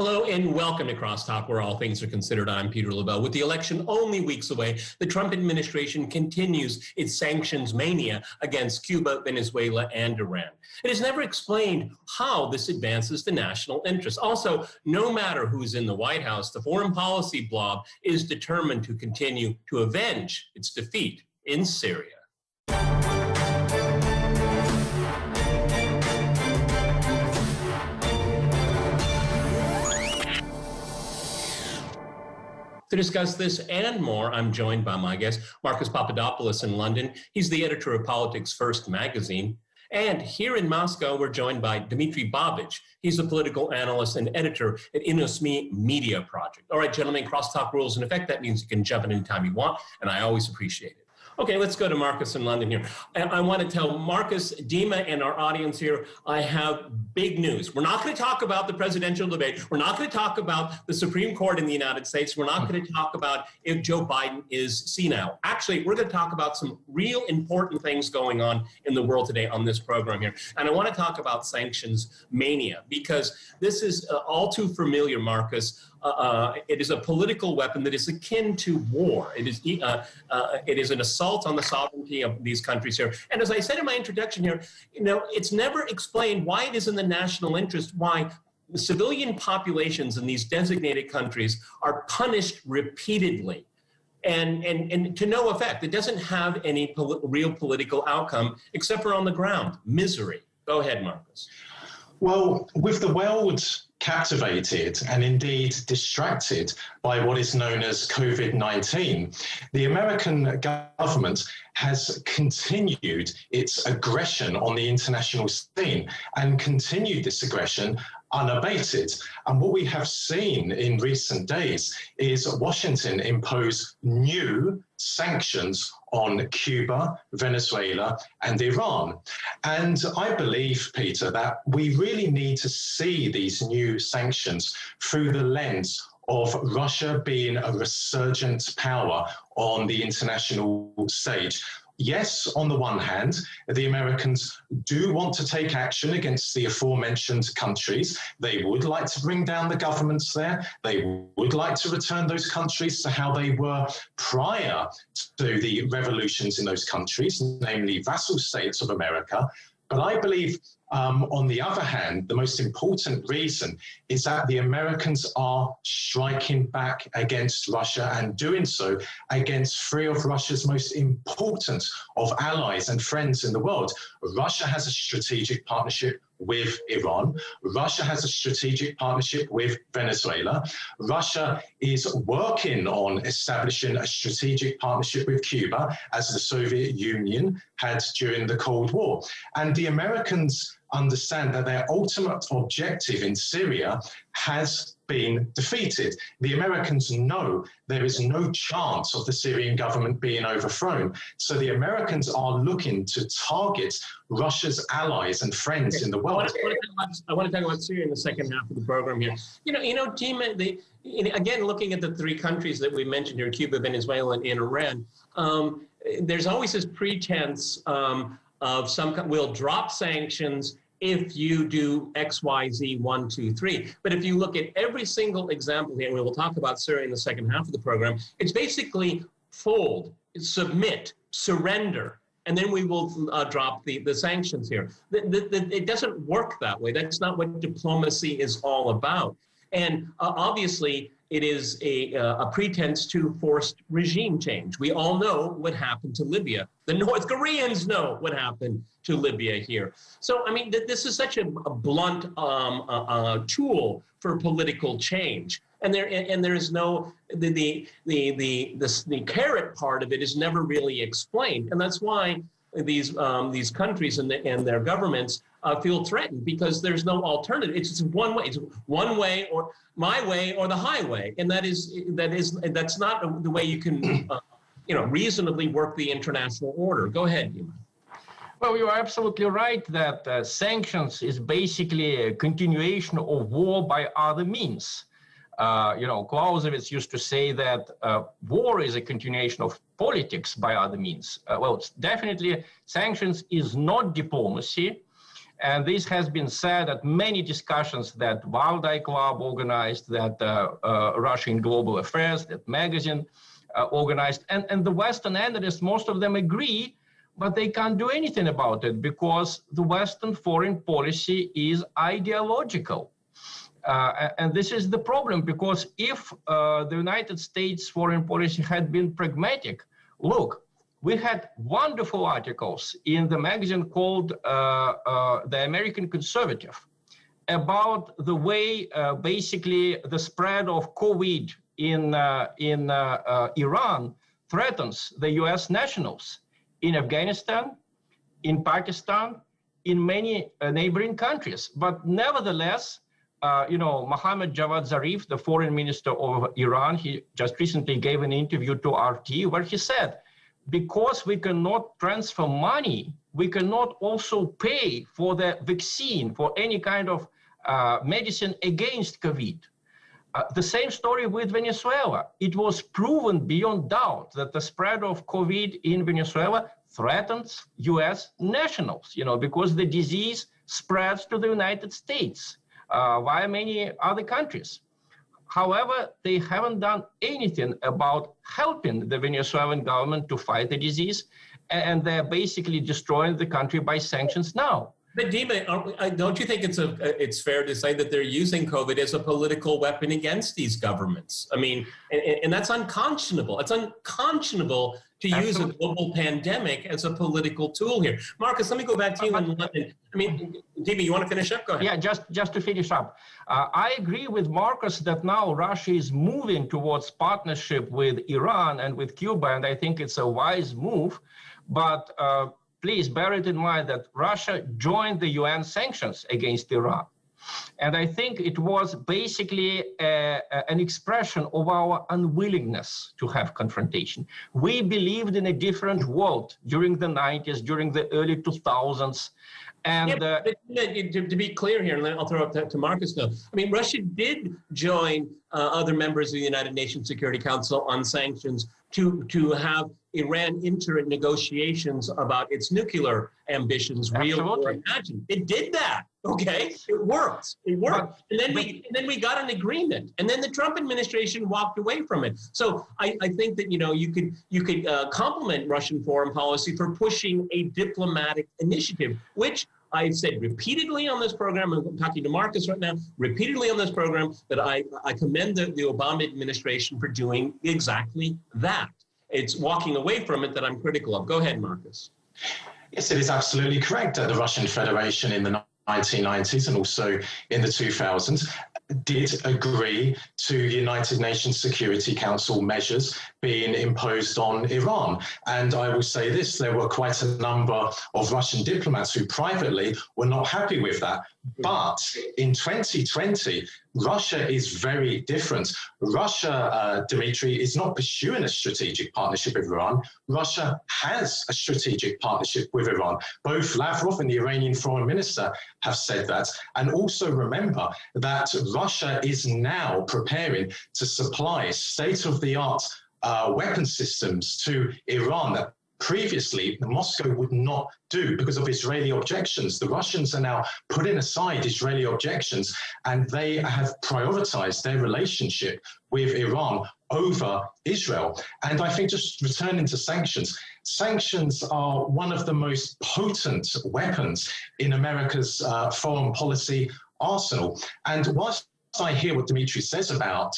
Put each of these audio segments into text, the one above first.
Hello and welcome to Crosstalk, where all things are considered. I'm Peter LaBelle. With the election only weeks away, the Trump administration continues its sanctions mania against Cuba, Venezuela, and Iran. It has never explained how this advances the national interest. Also, no matter who's in the White House, the foreign policy blob is determined to continue to avenge its defeat in Syria. To discuss this and more, I'm joined by my guest, Marcus Papadopoulos in London. He's the editor of Politics First magazine. And here in Moscow, we're joined by Dmitry Babich. He's a political analyst and editor at InnoSME Media Project. All right, gentlemen, crosstalk rules in effect. That means you can jump in anytime you want, and I always appreciate it. Okay, let's go to Marcus in London here. I want to tell Marcus, Dima, and our audience here, I have big news. We're not going to talk about the presidential debate. We're not going to talk about the Supreme Court in the United States. We're not going to talk about if Joe Biden is senile. Actually, we're going to talk about some real important things going on in the world today on this program here. And I want to talk about sanctions mania, because this is all too familiar, Marcus. It is a political weapon that is akin to war. It is an assault on the sovereignty of these countries here. And as I said in my introduction here, it's never explained why it is in the national interest, why the civilian populations in these designated countries are punished repeatedly and to no effect. It doesn't have any real political outcome except for on the ground, misery. Go ahead, Marcus. Well, with the world captivated and indeed distracted by what is known as COVID-19, the American government has continued its aggression on the international scene and continued this aggression unabated. And what we have seen in recent days is Washington impose new sanctions on Cuba, Venezuela, and Iran. And I believe, Peter, that we really need to see these new sanctions through the lens of Russia being a resurgent power on the international stage. Yes, on the one hand, the Americans do want to take action against the aforementioned countries. They would like to bring down the governments there. They would like to return those countries to how they were prior to the revolutions in those countries, namely vassal states of America. But I believe, on the other hand, the most important reason is that the Americans are striking back against Russia and doing so against three of Russia's most important of allies and friends in the world. Russia has a strategic partnership with Iran. Russia has a strategic partnership with Venezuela. Russia is working on establishing a strategic partnership with Cuba, as the Soviet Union had during the Cold War. And the Americans understand that their ultimate objective in Syria has been defeated. The Americans know there is no chance of the Syrian government being overthrown. So the Americans are looking to target Russia's allies and friends in the world. I want to talk about Syria in the second half of the program here. Dima, again, looking at the three countries that we mentioned here, Cuba, Venezuela, and Iran, there's always this pretense of we'll drop sanctions if you do X, Y, Z, 1, 2, 3. But if you look at every single example here, and we will talk about Syria in the second half of the program, it's basically fold, submit, surrender, and then we will drop the sanctions here. It doesn't work that way. That's not what diplomacy is all about. And obviously, it is a pretense to forced regime change. We all know what happened to Libya. The North Koreans know what happened to Libya here. So, I mean, this is such a blunt tool for political change. And there is no, the carrot part of it is never really explained. And that's why these countries and their governments feel threatened, because there's no alternative. It's just one way. It's one way, or my way, or the highway, and that's not the way you can reasonably work the international order. Go ahead, Dima. Well, you are absolutely right that sanctions is basically a continuation of war by other means. Clausewitz used to say that war is a continuation of politics by other means. Well, definitely sanctions is not diplomacy. And this has been said at many discussions that Valdai Club organized, that Russia in Global Affairs, that magazine organized. And the Western analysts, most of them agree, but they can't do anything about it because the Western foreign policy is ideological. And this is the problem, because if the United States foreign policy had been pragmatic, look, we had wonderful articles in the magazine called The American Conservative about the way basically the spread of COVID in Iran threatens the US nationals in Afghanistan, in Pakistan, in many neighboring countries. But nevertheless, Mohammad Javad Zarif, the foreign minister of Iran, he just recently gave an interview to RT where he said, because we cannot transfer money, we cannot also pay for the vaccine, for any kind of medicine against COVID. The same story with Venezuela. It was proven beyond doubt that the spread of COVID in Venezuela threatens US nationals, because the disease spreads to the United States via many other countries. However, they haven't done anything about helping the Venezuelan government to fight the disease, and they're basically destroying the country by sanctions now. But Dima, don't you think it's fair to say that they're using COVID as a political weapon against these governments? I mean, and that's unconscionable. It's unconscionable to use a global pandemic as a political tool here. Marcus, let me go back to you in London. I mean, Dima, you want to finish up? Go ahead. Yeah, just to finish up. I agree with Marcus that now Russia is moving towards partnership with Iran and with Cuba, and I think it's a wise move. But please bear it in mind that Russia joined the UN sanctions against Iran. And I think it was basically an expression of our unwillingness to have confrontation. We believed in a different world during the 90s, during the early 2000s. And to be clear here, and then I'll throw it to Marcus now. I mean, Russia did join other members of the United Nations Security Council on sanctions to have Iran enter negotiations about its nuclear ambitions, real or imagined. It did that. Okay, it worked. It worked, and then we got an agreement, and then the Trump administration walked away from it. So I think that you could compliment Russian foreign policy for pushing a diplomatic initiative, which I've said repeatedly on this program. I'm talking to Marcus right now, repeatedly on this program, that I commend the Obama administration for doing exactly that. It's walking away from it that I'm critical of. Go ahead, Marcus. Yes, it is absolutely correct that the Russian Federation in the 1990s and also in the 2000s did agree to United Nations Security Council measures being imposed on Iran. And I will say this, there were quite a number of Russian diplomats who privately were not happy with that. But in 2020, Russia is very different. Russia, Dmitry, is not pursuing a strategic partnership with Iran. Russia has a strategic partnership with Iran. Both Lavrov and the Iranian foreign minister have said that. And also remember that Russia is now preparing to supply state-of-the-art weapon systems to Iran that previously Moscow would not do because of Israeli objections. The Russians are now putting aside Israeli objections, and they have prioritized their relationship with Iran over Israel. And I think, just returning to sanctions, sanctions are one of the most potent weapons in America's foreign policy arsenal. And whilst I hear what Dmitry says about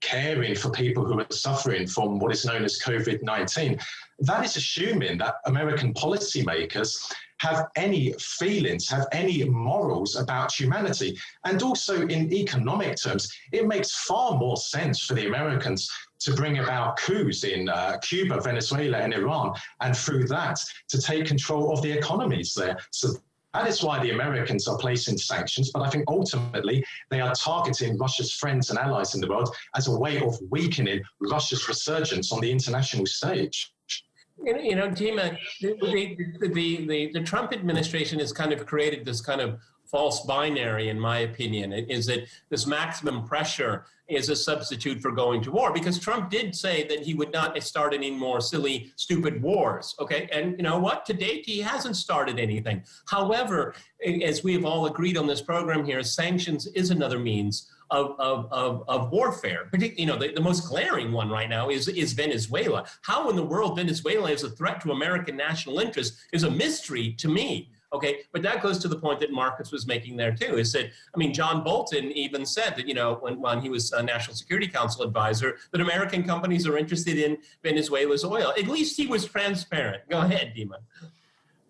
caring for people who are suffering from what is known as COVID-19, that is assuming that American policymakers have any feelings, have any morals about humanity. And also in economic terms, it makes far more sense for the Americans to bring about coups in Cuba, Venezuela, and Iran, and through that to take control of the economies there. So that is why the Americans are placing sanctions, but I think ultimately they are targeting Russia's friends and allies in the world as a way of weakening Russia's resurgence on the international stage. Dima, the Trump administration has kind of created this kind of false binary, in my opinion, is that this maximum pressure is a substitute for going to war, because Trump did say that he would not start any more silly, stupid wars, okay? And you know what? To date, he hasn't started anything. However, as we have all agreed on this program here, sanctions is another means of warfare. You know, the most glaring one right now is Venezuela. How in the world Venezuela is a threat to American national interest is a mystery to me. Okay, but that goes to the point that Marcus was making there too, is that, I mean, John Bolton even said that, you know, when he was a National Security Council advisor, that American companies are interested in Venezuela's oil. At least he was transparent. Go ahead, Dima.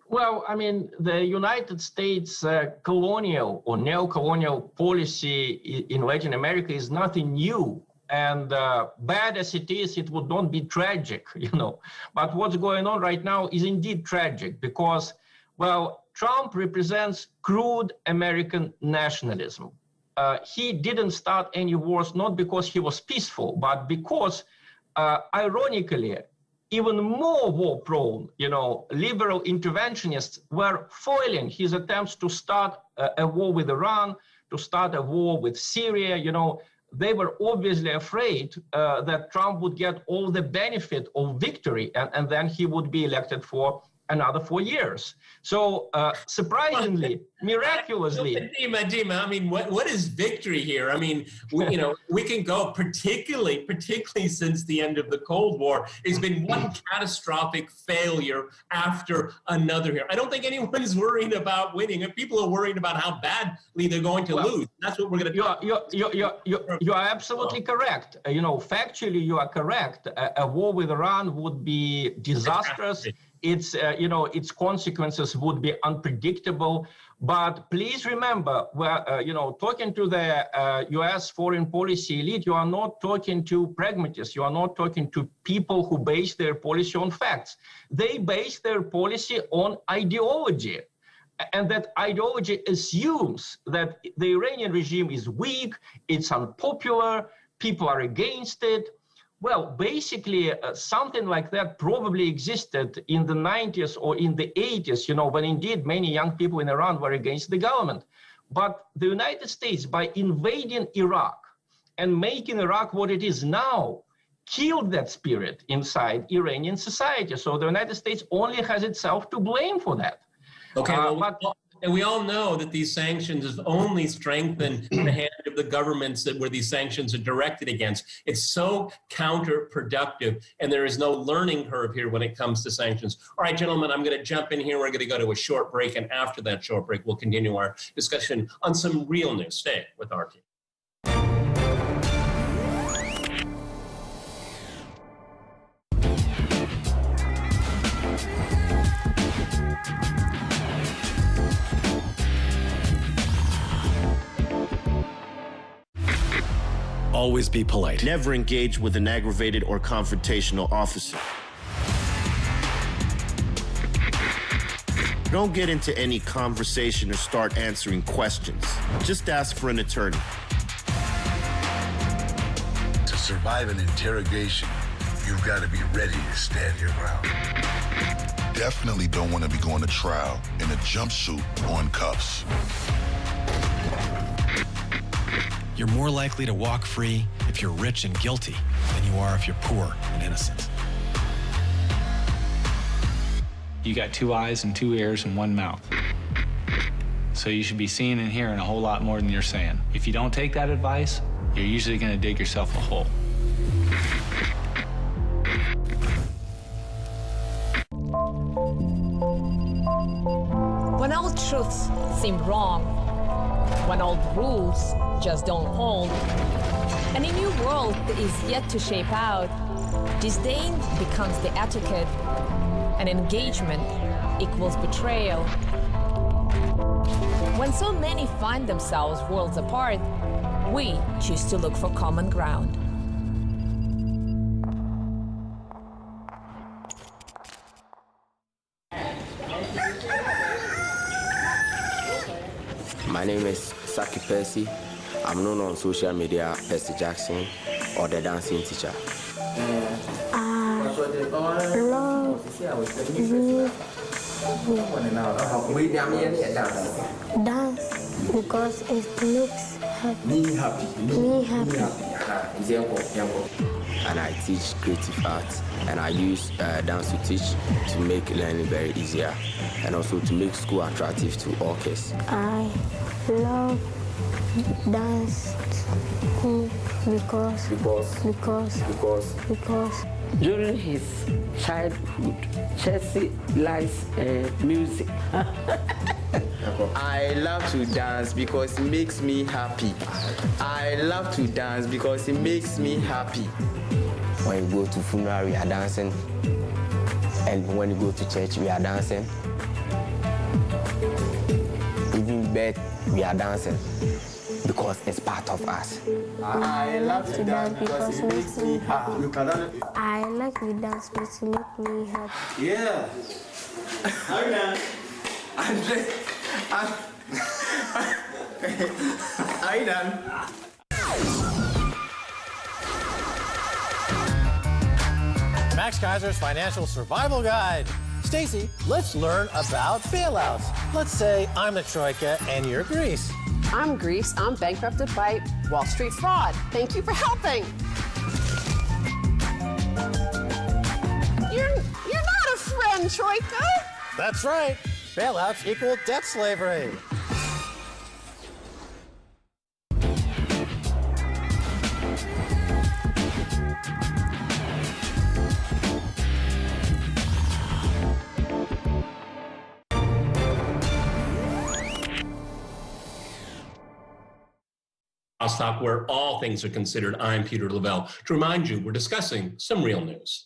Well, I mean, the United States colonial or neo-colonial policy in Latin America is nothing new. And bad as it is, it would not be tragic, you know. But what's going on right now is indeed tragic because, well, Trump represents crude American nationalism. He didn't start any wars, not because he was peaceful, but because, ironically, even more war-prone, you know, liberal interventionists were foiling his attempts to start a war with Iran, to start a war with Syria. You know, they were obviously afraid that Trump would get all the benefit of victory, and then he would be elected for another 4 years. So surprisingly, miraculously. Dima, I mean, what is victory here? I mean, you know, we can go particularly since the end of the Cold War, it's been one catastrophic failure after another here. I don't think anyone's worried about winning. People are worried about how badly they're going to lose. That's what we're going to talk about. You are absolutely correct. You know, factually, you are correct. A war with Iran would be disastrous. Its, you know, its consequences would be unpredictable. But please remember, you know, talking to the U.S. foreign policy elite, you are not talking to pragmatists. You are not talking to people who base their policy on facts. They base their policy on ideology. And that ideology assumes that the Iranian regime is weak, it's unpopular, people are against it. Well, basically, something like that probably existed in the 90s or in the 80s, you know, when indeed many young people in Iran were against the government. But the United States, by invading Iraq and making Iraq what it is now, killed that spirit inside Iranian society. So the United States only has itself to blame for that. Okay, and we all know that these sanctions have only strengthened the hand of the governments where these sanctions are directed against. It's so counterproductive, and there is no learning curve here when it comes to sanctions. All right, gentlemen, I'm going to jump in here. We're going to go to a short break, and after that short break, we'll continue our discussion on some real news. Stay with our team. Always be polite. Never engage with an aggravated or confrontational officer. Don't get into any conversation or start answering questions. Just ask for an attorney. To survive an interrogation, you've got to be ready to stand your ground. Definitely don't want to be going to trial in a jumpsuit or in cuffs. You're more likely to walk free if you're rich and guilty than you are if you're poor and innocent. You got 2 eyes and 2 ears and 1 mouth. So you should be seeing and hearing a whole lot more than you're saying. If you don't take that advice, you're usually going to dig yourself a hole. When all truths seem wrong, when all rules just don't hold, and a new world is yet to shape out, disdain becomes the etiquette, and engagement equals betrayal. When so many find themselves worlds apart, we choose to look for common ground. My name is Saki Percy. I'm known on social media Percy Jackson or the dancing teacher. Dance. Because it makes me happy. me happy. And I teach creative arts, and I use dance to teach to make learning very easier, and also to make school attractive to all kids. I love dance because during his childhood, Chelsea likes music. I love to dance because it makes me happy. I love to dance because it makes me happy. When you go to funeral, we are dancing. And when you go to church, we are dancing. Even bed, we are dancing. Because it's part of us. I love to dance because it makes me happy. I like to dance because it makes me happy. Yeah. How you How you done? Max Kaiser's Financial Survival Guide. Stacy, let's learn about bailouts. Let's say I'm the Troika and you're Greece. I'm Greece. I'm bankrupted by Wall Street fraud. Thank you for helping. You're not a friend, Troika. That's right. Bailouts equal debt slavery. Talk, where all things are considered. I'm Peter Lavelle. To remind you, we're discussing some real news.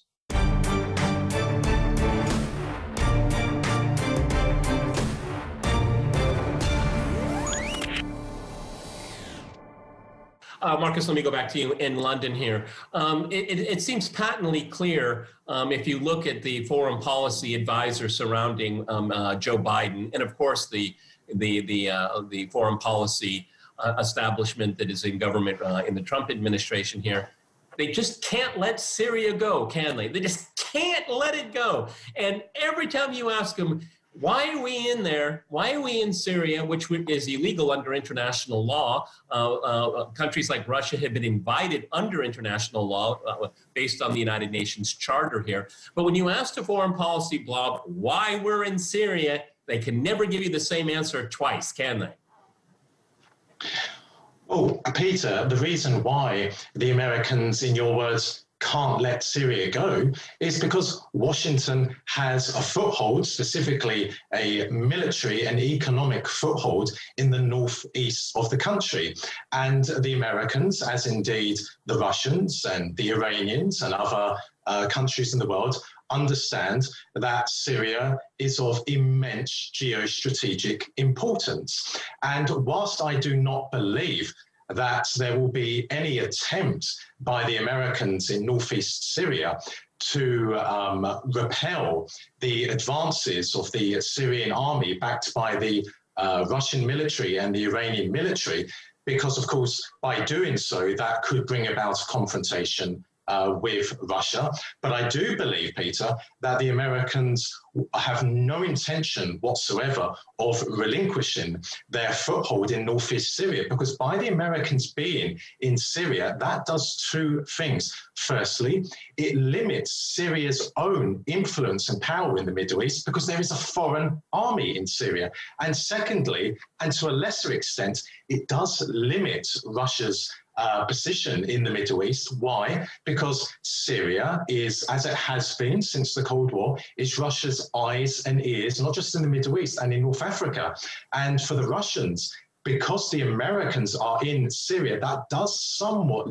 Marcus, let me go back to you in London here. It seems patently clear if you look at the foreign policy advisor surrounding Joe Biden, and of course the foreign policy establishment that is in government in the Trump administration here. They just can't let Syria go, can they? They just can't let it go. And every time you ask them, why are we in there? Why are we in Syria, which is illegal under international law? Countries like Russia have been invited under international law based on the United Nations Charter here. But when you ask the foreign policy blob why we're in Syria, they can never give you the same answer twice, can they? Well, Peter, the reason why the Americans, in your words, can't let Syria go is because Washington has a foothold, specifically a military and economic foothold in the northeast of the country. And the Americans, as indeed the Russians and the Iranians and other countries in the world, understand that Syria is of immense geostrategic importance. And whilst I do not believe that there will be any attempt by the Americans in northeast Syria to repel the advances of the Syrian army backed by the Russian military and the Iranian military, because, of course, by doing so, that could bring about confrontation with Russia. But I do believe, Peter, that the Americans have no intention whatsoever of relinquishing their foothold in northeast Syria, because by the Americans being in Syria, that does two things. Firstly, it limits Syria's own influence and power in the Middle East because there is a foreign army in Syria. And secondly, and to a lesser extent, it does limit Russia's position in the Middle East. Why? Because Syria is, as it has been since the Cold War, is Russia's eyes and ears, not just in the Middle East and in North Africa. And for the Russians, because the Americans are in Syria, that does somewhat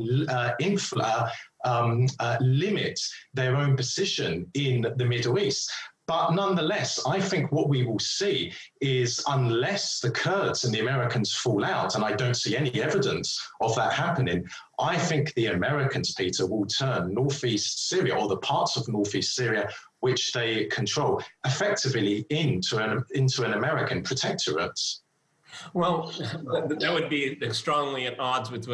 limit their own position in the Middle East. But nonetheless, I think what we will see is, unless the Kurds and the Americans fall out, and I don't see any evidence of that happening, I think the Americans, Peter, will turn northeast Syria, or the parts of northeast Syria which they control, effectively into an American protectorate. Well, that would be strongly at odds with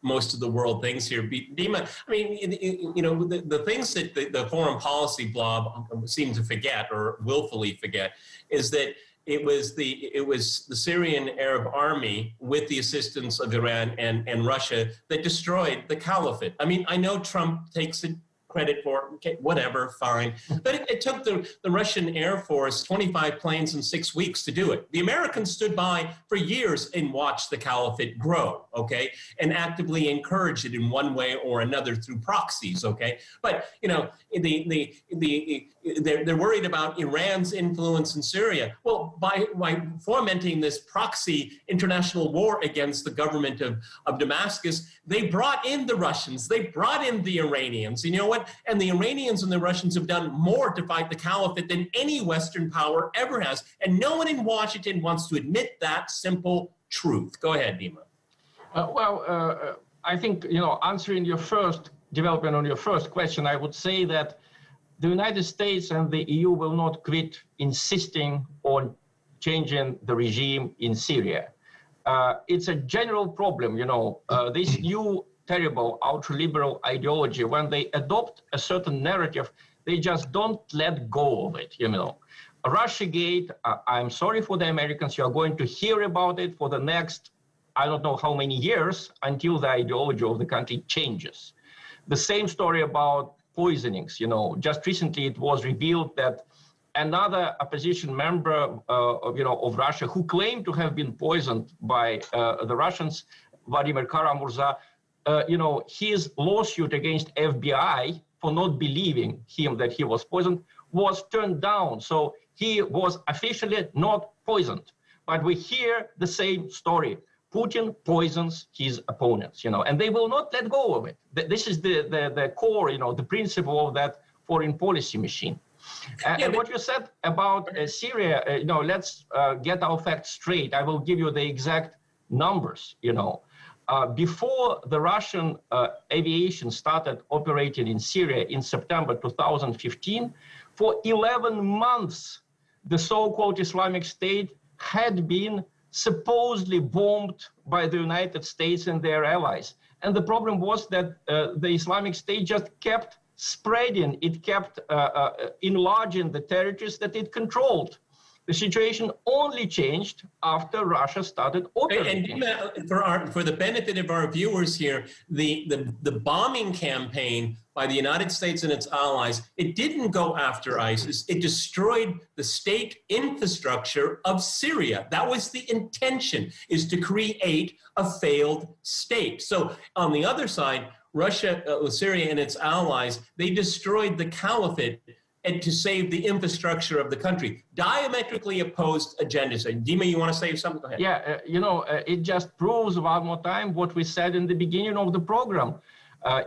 most of the world things here. Dima, I mean, you know, the things that the foreign policy blob seem to forget or willfully forget is that it was the Syrian Arab army with the assistance of Iran and Russia that destroyed the caliphate. I mean, I know Trump takes it credit for it, okay, whatever, fine. But it took the Russian Air Force 25 planes in 6 weeks to do it. The Americans stood by for years and watched the caliphate grow, okay, and actively encouraged it in one way or another through proxies, okay. But you know, they're worried about Iran's influence in Syria. Well, by fomenting this proxy international war against the government of Damascus, they brought in the Russians, they brought in the Iranians. You know what? And the Iranians and the Russians have done more to fight the caliphate than any Western power ever has. And no one in Washington wants to admit that simple truth. Go ahead, Dima. I think, you know, answering your first development on your first question, I would say that the United States and the EU will not quit insisting on changing the regime in Syria. It's a general problem, you know, this new terrible ultra-liberal ideology, when they adopt a certain narrative, they just don't let go of it, you know. Russiagate, I'm sorry for the Americans, you are going to hear about it for the next, I don't know how many years, until the ideology of the country changes. The same story about poisonings, you know, just recently it was revealed that another opposition member of Russia who claimed to have been poisoned by the Russians, Vladimir Kara-Murza, his lawsuit against FBI for not believing him that he was poisoned was turned down. So he was officially not poisoned. But we hear the same story. Putin poisons his opponents, you know, and they will not let go of it. This is the core, you know, the principle of that foreign policy machine. And what you said about Syria, let's get our facts straight. I will give you the exact numbers, you know. Before the Russian aviation started operating in Syria in September 2015, for 11 months, the so-called Islamic State had been supposedly bombed by the United States and their allies. And the problem was that the Islamic State just kept spreading, it kept enlarging the territories that it controlled. The situation only changed after Russia started operating. And for the benefit of our viewers here, the bombing campaign by the United States and its allies, it didn't go after ISIS. It destroyed the state infrastructure of Syria. That was the intention, is to create a failed state. So on the other side, Russia, Syria and its allies, they destroyed the caliphate and to save the infrastructure of the country. Diametrically opposed agendas. Dima, you want to say something? Go ahead. Yeah, it just proves one more time what we said in the beginning of the program.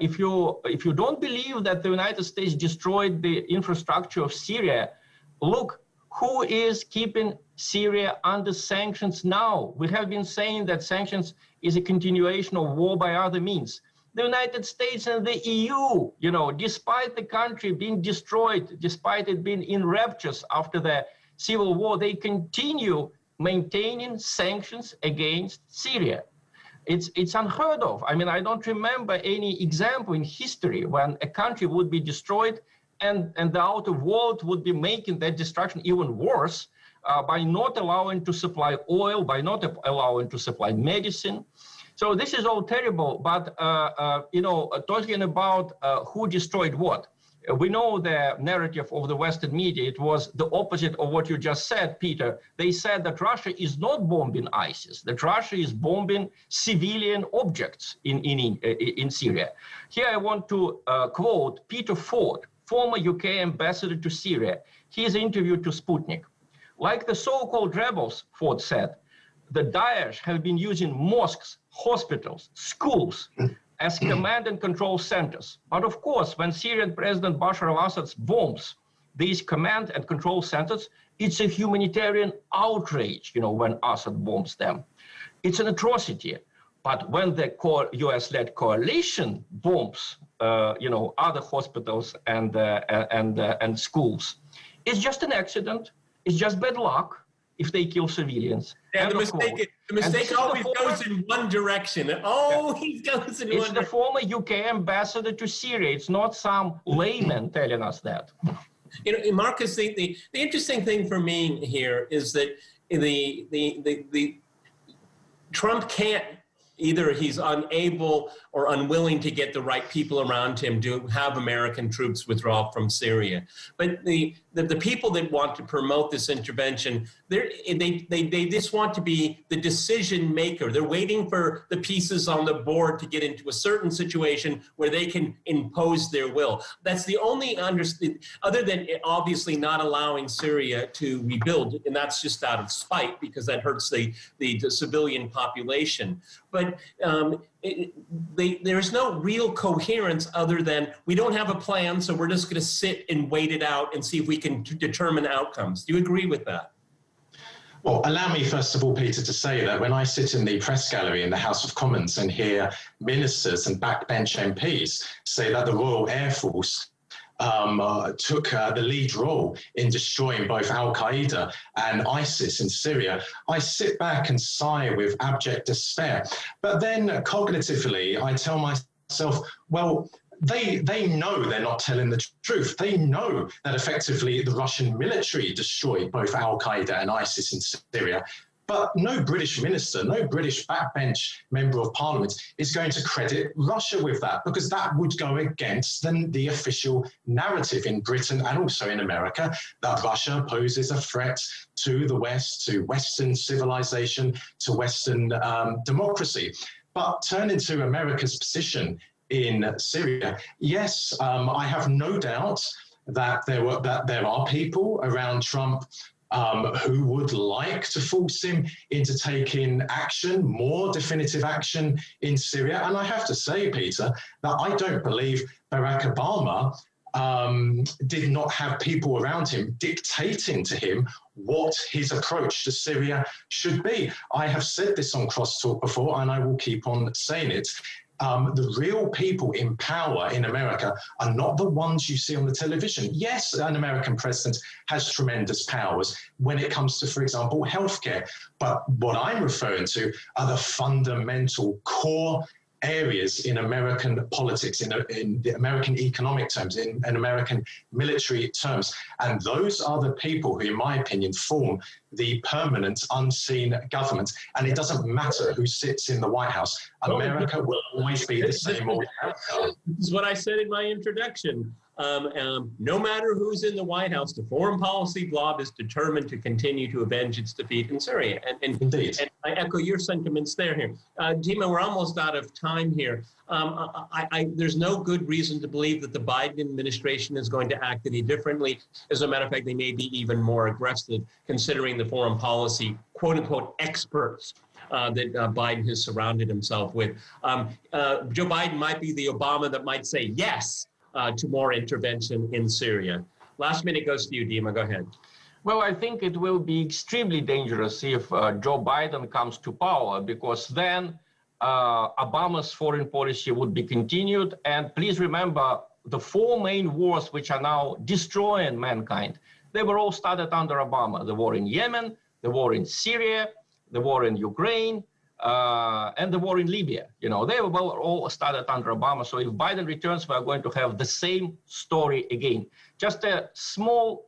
If you don't believe that the United States destroyed the infrastructure of Syria, look, who is keeping Syria under sanctions now? We have been saying that sanctions is a continuation of war by other means. The United States and the EU, you know, despite the country being destroyed, despite it being in raptures after the civil war, they continue maintaining sanctions against Syria. It's unheard of. I mean, I don't remember any example in history when a country would be destroyed and the outer world would be making that destruction even worse by not allowing to supply oil, by not allowing to supply medicine. So this is all terrible, but, talking about who destroyed what, we know the narrative of the Western media. It was the opposite of what you just said, Peter. They said that Russia is not bombing ISIS, that Russia is bombing civilian objects in Syria. Here I want to quote Peter Ford, former UK ambassador to Syria. His interview to Sputnik. Like the so-called rebels, Ford said, the Daesh have been using mosques, hospitals, schools as command and control centers. But of course, when Syrian President Bashar al-Assad bombs these command and control centers, it's a humanitarian outrage, you know, when Assad bombs them. It's an atrocity. But when the US-led coalition bombs, other hospitals and schools, it's just an accident. It's just bad luck if they kill civilians. Yeah, the mistake always goes in one direction. He goes in one direction. It's the former UK ambassador to Syria. It's not some layman telling us that. You know, Marcus, the interesting thing for me here is that the Trump can't, either he's unable or unwilling to get the right people around him to have American troops withdraw from Syria. But the people that want to promote this intervention, they just want to be the decision maker. They're waiting for the pieces on the board to get into a certain situation where they can impose their will. That's the only other than obviously not allowing Syria to rebuild, and that's just out of spite because that hurts the civilian population. But there's no real coherence other than we don't have a plan, so we're just going to sit and wait it out and see if we can determine outcomes. Do you agree with that? Well, allow me, first of all, Peter, to say that when I sit in the press gallery in the House of Commons and hear ministers and backbench MPs say that the Royal Air Force took the lead role in destroying both Al-Qaeda and ISIS in Syria, I sit back and sigh with abject despair. But then cognitively, I tell myself, well, they know they're not telling the truth. They know that effectively the Russian military destroyed both Al-Qaeda and ISIS in Syria. But no British minister, no British backbench member of parliament is going to credit Russia with that, because that would go against the official narrative in Britain and also in America that Russia poses a threat to the West, to Western civilization, to Western democracy. But turning to America's position in Syria, yes, I have no doubt that there are people around Trump who would like to force him into taking action, more definitive action in Syria. And I have to say, Peter, that I don't believe Barack Obama did not have people around him dictating to him what his approach to Syria should be. I have said this on Crosstalk before, and I will keep on saying it. The real people in power in America are not the ones you see on the television. Yes, an American president has tremendous powers when it comes to, for example, healthcare. But what I'm referring to are the fundamental core areas in American politics, in the American economic terms, in American military terms. And those are the people who, in my opinion, form the permanent unseen government. And it doesn't matter who sits in the White House. America will always be the same old outcome. This is what I said in my introduction. No matter who's in the White House, the foreign policy blob is determined to continue to avenge its defeat in Syria. And indeed, and I echo your sentiments there here. Dima, we're almost out of time here. There's no good reason to believe that the Biden administration is going to act any differently. As a matter of fact, they may be even more aggressive, considering the foreign policy, quote unquote, experts that Biden has surrounded himself with. Joe Biden might be the Obama that might say yes to more intervention in Syria. Last minute goes to you, Dima. Go ahead. Well, I think it will be extremely dangerous if Joe Biden comes to power, because then Obama's foreign policy would be continued. And please remember, the four main wars which are now destroying mankind, they were all started under Obama. The war in Yemen, the war in Syria, the war in Ukraine, and the war in Libya. You know, they were all started under Obama. So if Biden returns, we are going to have the same story again. Just a small,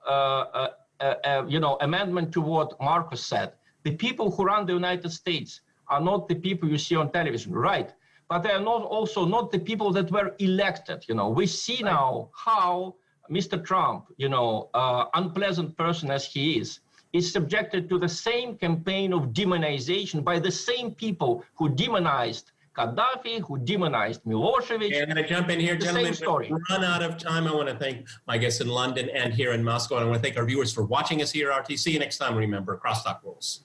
amendment to what Marcus said. The people who run the United States are not the people you see on television, right? But they are not the people that were elected. You know, we see now how Mr. Trump, unpleasant person as he is subjected to the same campaign of demonization by the same people who demonized Gaddafi, who demonized Milosevic. Okay, I'm going to jump in here, gentlemen. We've run out of time. I want to thank my guests in London and here in Moscow. And I want to thank our viewers for watching us here at RT. See you next time. Remember, Crosstalk rules.